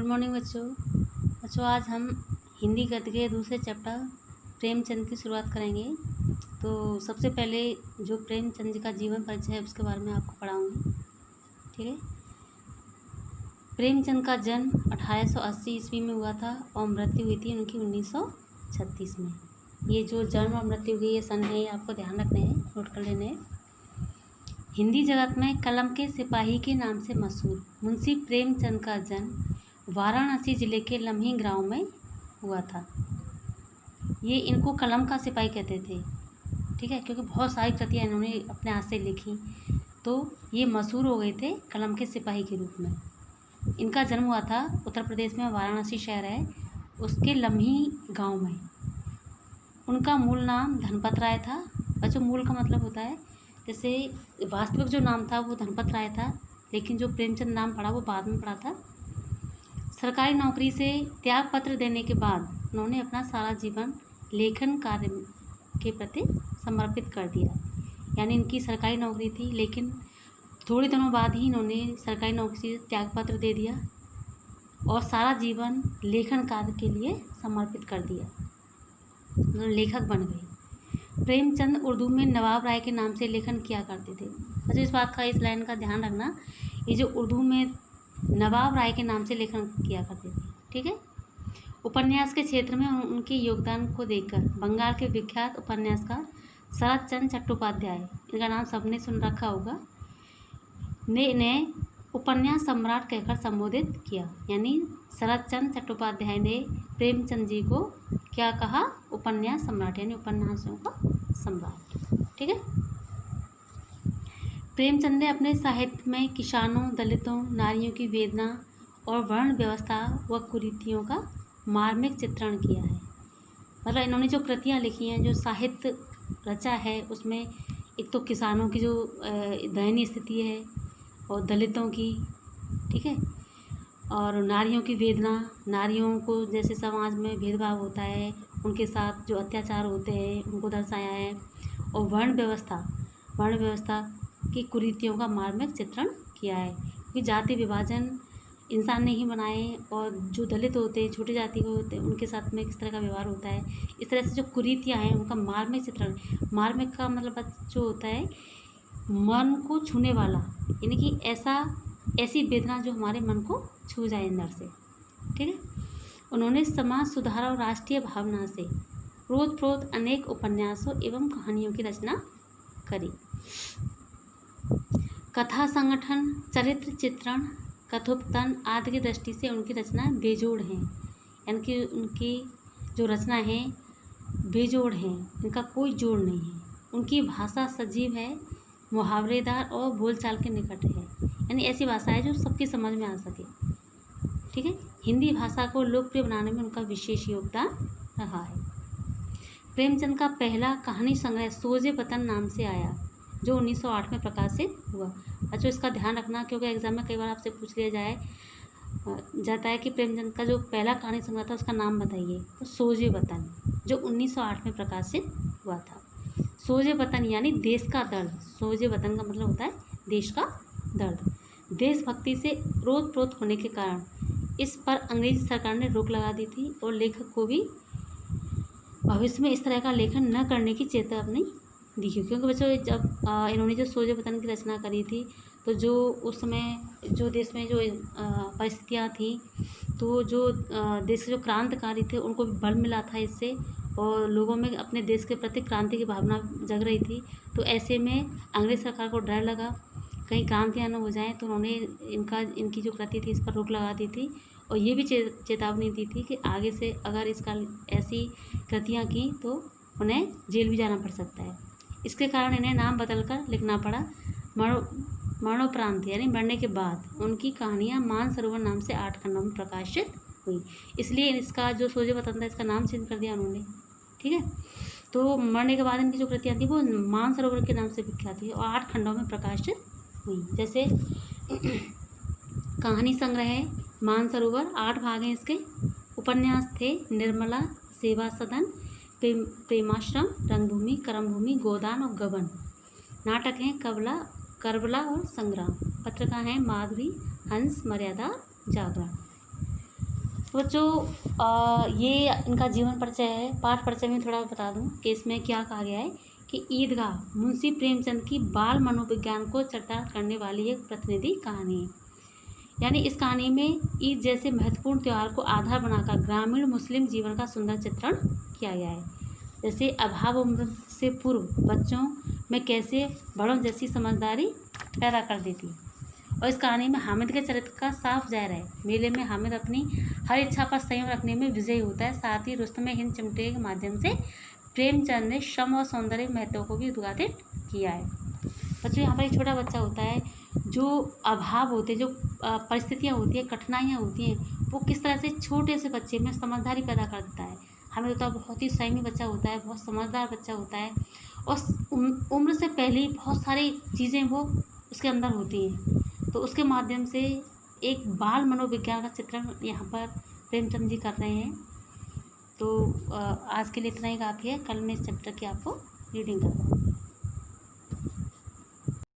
Good morning बच्चों आज हम हिंदी गद्य के दूसरे चैप्टर प्रेमचंद की शुरुआत करेंगे। तो सबसे पहले जो प्रेमचंद जी का जीवन परिचय है उसके बारे में आपको पढ़ाऊंगी। ठीक है। प्रेमचंद का जन्म 1880 ईस्वी में हुआ था और मृत्यु हुई थी उनकी 1936 में। ये जो जन्म और मृत्यु हुई ये सन है, ये आपको ध्यान रखने हैं, नोट कर लेने हैं। हिंदी जगत में कलम के सिपाही के नाम से मशहूर मुंशी प्रेमचंद का जन्म वाराणसी जिले के लम्ही गांव में हुआ था। ये इनको कलम का सिपाही कहते थे, ठीक है, क्योंकि बहुत सारी कृतियाँ इन्होंने अपने हाथ से लिखी, तो ये मशहूर हो गए थे कलम के सिपाही के रूप में। इनका जन्म हुआ था उत्तर प्रदेश में, वाराणसी शहर है, उसके लम्ही गांव में। उनका मूल नाम धनपत राय था। बच्चों, मूल का मतलब होता है जैसे वास्तविक जो नाम था वो धनपत राय था, लेकिन जो प्रेमचंद नाम पड़ा वो बाद में पड़ा था। सरकारी नौकरी से त्याग पत्र देने के बाद उन्होंने अपना सारा जीवन लेखन कार्य के प्रति समर्पित कर दिया। यानी इनकी सरकारी नौकरी थी, लेकिन थोड़े दिनों बाद ही इन्होंने सरकारी नौकरी से त्याग पत्र दे दिया और सारा जीवन लेखन कार्य के लिए समर्पित कर दिया, लेखक बन गए। प्रेमचंद उर्दू में नवाब राय के नाम से लेखन किया करते थे। अच्छा, इस बात का, इस लाइन का ध्यान रखना, ये जो उर्दू में नवाब राय के नाम से लेखन किया करते थे, ठीक है। उपन्यास के क्षेत्र में उनके योगदान को देखकर बंगाल के विख्यात उपन्यासकार शरत चंद्र चट्टोपाध्याय, इनका नाम सबने सुन रखा होगा, ने इन्हें उपन्यास सम्राट कहकर संबोधित किया। यानी शरत चंद्र चट्टोपाध्याय ने प्रेमचंद जी को क्या कहा? उपन्यास सम्राट, यानी उपन्यासों का सम्राट, ठीक है। प्रेमचंद ने अपने साहित्य में किसानों, दलितों, नारियों की वेदना और वर्ण व्यवस्था व कुरीतियों का मार्मिक चित्रण किया है। मतलब इन्होंने जो कृतियाँ लिखी हैं, जो साहित्य रचा है, उसमें एक तो किसानों की जो दयनीय स्थिति है और दलितों की, ठीक है, और नारियों की वेदना, नारियों को जैसे समाज में भेदभाव होता है, उनके साथ जो अत्याचार होते हैं उनको दर्शाया है, और वर्ण व्यवस्था की कुरीतियों का मार्मिक चित्रण किया है। क्योंकि जाति विभाजन इंसान ने ही बनाए, और जो दलित होते हैं, छोटी जाति के होते हैं, उनके साथ में किस तरह का व्यवहार होता है, इस तरह से जो कुरीतियाँ हैं उनका मार्मिक चित्रण। मार्मिक का मतलब जो होता है मन को छूने वाला, यानी कि ऐसी वेदना जो हमारे मन को छू जाए अंदर से, ठीक है। उन्होंने समाज सुधार और राष्ट्रीय भावना से ओतप्रोत अनेक उपन्यासों एवं कहानियों की रचना करी। कथा संगठन, चरित्र चित्रण, कथोपकथन आदि की दृष्टि से उनकी रचना बेजोड़ हैं। यानी कि उनकी जो रचना है बेजोड़ हैं, इनका कोई जोड़ नहीं है। उनकी भाषा सजीव है, मुहावरेदार और बोलचाल के निकट है। यानी ऐसी भाषा है जो सबकी समझ में आ सके, ठीक है। हिंदी भाषा को लोकप्रिय बनाने में उनका विशेष योगदान रहा है। प्रेमचंद का पहला कहानी संग्रह सोजे वतन नाम से आया, जो 1908 में प्रकाशित हुआ। अच्छा, इसका ध्यान रखना, क्योंकि एग्जाम में कई बार आपसे पूछ लिया जाता है कि प्रेमचंद का जो पहला कहानी संग्रह था उसका नाम बताइए, तो सोजे वतन, जो 1908 में प्रकाशित हुआ था। सोजे वतन यानी देश का दर्द। सोजे वतन का मतलब होता है देश का दर्द। देशभक्ति से ओतप्रोत होने के कारण इस पर अंग्रेजी सरकार ने रोक लगा दी थी और लेखक को भी भविष्य में इस तरह का लेखन न करने की चेतावनी दी। क्योंकि बच्चों, जब इन्होंने जो सोजे वतन की रचना करी थी, तो जो उस समय जो देश में जो परिस्थितियाँ थी, तो जो देश के जो क्रांतिकारी थे उनको भी बल मिला था इससे, और लोगों में अपने देश के प्रति क्रांति की भावना जग रही थी। तो ऐसे में अंग्रेज सरकार को डर लगा कहीं क्रांतियाँ न हो जाए, तो उन्होंने इनकी जो कृति थी इस पर रोक लगा दी थी, और ये भी चेतावनी दी थी कि आगे से अगर इसका ऐसी कृतियाँ की तो उन्हें जेल भी जाना पड़ सकता है। इसके कारण इन्हें नाम बदलकर लिखना पड़ा। मरणोपरांत यानी मरने के बाद उनकी कहानियाँ मानसरोवर नाम से 8 खंडों में प्रकाशित हुई। इसलिए इसका जो सोजे वतन था इसका नाम चेंज कर दिया उन्होंने, ठीक है। तो मरने के बाद इनकी जो कृतियाँ थी वो मानसरोवर के नाम से विख्यात थी और 8 खंडों में प्रकाशित हुई। जैसे कहानी संग्रह है मानसरोवर, 8 भाग हैं इसके। उपन्यास थे निर्मला, सेवा सदन, प्रेमाश्रम, रंगभूमि, कर्मभूमि, गोदान और गबन। नाटक हैं करबला और संग्राम। पत्रिका हैं माधुरी, हंस, मर्यादा, जागरण। तो बच्चों ये इनका जीवन परिचय है। पाठ परिचय में थोड़ा बता दूं कि इसमें क्या कहा गया है कि ईदगाह मुंशी प्रेमचंद की बाल मनोविज्ञान को चरितार्थ करने वाली एक प्रतिनिधि कहानी है। यानी इस कहानी में ईद जैसे महत्वपूर्ण त्यौहार को आधार बनाकर ग्रामीण मुस्लिम जीवन का सुंदर चित्रण किया गया है। जैसे अभाव उम्र से पूर्व बच्चों में कैसे बड़ों जैसी समझदारी पैदा कर देती है। और इस कहानी में हामिद के चरित्र का साफ जाहिर है। मेले में हामिद अपनी हर इच्छा पर संयम रखने में विजयी होता है। साथ ही रुस्तम हिंद चिमटे के माध्यम से प्रेमचंद ने श्रम और सौंदर्य महत्व को भी उद्घाटित किया है। बच्चों यहाँ पर एक छोटा बच्चा होता है, जो अभाव होते हैं, जो परिस्थितियाँ होती हैं, कठिनाइयाँ होती हैं, वो किस तरह से छोटे से बच्चे में समझदारी पैदा कर देता है। हमें होता है बहुत ही संयमी बच्चा होता है, बहुत समझदार बच्चा होता है, और उम्र से पहले ही बहुत सारी चीज़ें वो उसके अंदर होती हैं। तो उसके माध्यम से एक बाल मनोविज्ञान का चित्रण यहाँ पर प्रेमचंद जी कर रहे हैं। तो आज के लिए इतना ही काफ़ी है। कल मैं इस चैप्टर की आपको रीडिंग करूँगा।